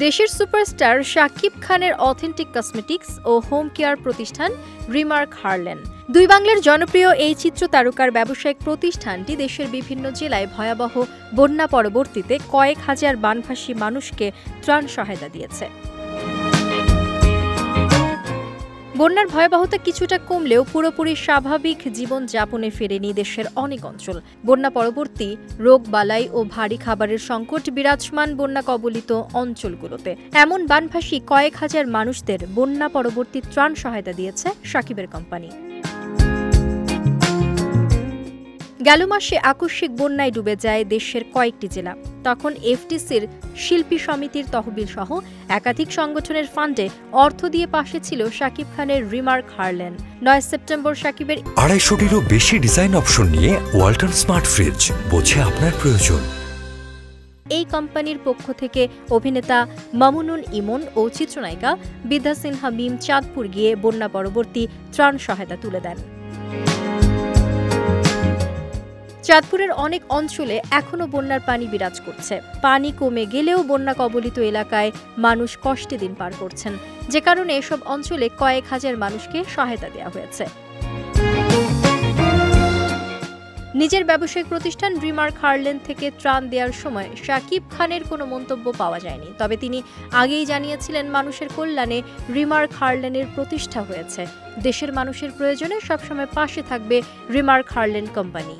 দেশের সুপারস্টার শাকিব খানের authentic cosmetics ও home care প্রতিষ্ঠান রিমার্ক হার্লেন। দুই বাংলার জনপ্রিয় এই চিত্র তারকার ব্যবসায়িক প্রতিষ্ঠানটি দেশের বিভিন্ন জেলায় ভয়াবহ বন্যা পরবর্তীতে কয়েক হাজার বানভাসী মানুষকে ত্রাণ সহায়তা দিয়েছে। বন্যার ভয়াবহতা কিছুটা কমলেও পুরোপুরি স্বাভাবিক জীবন যাপনে ফেরেনি দেশের অনেক অঞ্চল। বন্যা পরবর্তী রোগবালাই ও ভারী খাবারের সংকট বিরাজমান বন্যা কবলিত অঞ্চলগুলোতে। এমন বানভাসী কয়েক হাজার মানুষদের বন্যা পরবর্তী ত্রাণ সহায়তা দিয়েছে শাকিবের কোম্পানি। গেল মাসে আকস্মিক বন্যায় ডুবে যায় দেশের কয়েকটি জেলা। তখন এফটিসির শিল্পী সমিতির তহবিল সহ একাধিক সংগঠনের ফান্ডে অর্থ দিয়ে পাশে ছিল শাকিব খানের রিমার্ক হার্লেন। ৯ সেপ্টেম্বর শাকিবের ২৫০টিরও বেশি ডিজাইন অপশন নিয়ে ওয়ালটন স্মার্ট ফ্রিজ, বোঝে আপনার প্রয়োজন। এই কোম্পানির পক্ষ থেকে অভিনেতা মামুনুল ইমন ও চিত্রনায়িকা বিদ্যা সিনহা মিম চাঁদপুর গিয়ে বন্যা পরবর্তী ত্রাণ সহায়তা তুলে দেন। চাঁদপুরের অনেক অঞ্চলে এখনও বন্যার পানি বিরাজ করছে। পানি কমে গেলেও বন্যা কবলিত এলাকায় মানুষ কষ্টে দিন পার করছেন, যে কারণে এসব অঞ্চলে কয়েক হাজার মানুষকে সহায়তা দেওয়া হয়েছে। নিজের ব্যবসায়িক প্রতিষ্ঠান রিমার্ক হার্লেন থেকে ত্রাণ দেওয়ার সময় শাকিব খানের কোনো মন্তব্য পাওয়া যায়নি। তবে তিনি আগেই জানিয়েছিলেন, মানুষের কল্যাণে রিমার্ক হার্লেনের প্রতিষ্ঠা হয়েছে। দেশের মানুষের প্রয়োজনে সবসময় পাশে থাকবে রিমার্ক হার্লেন কোম্পানি।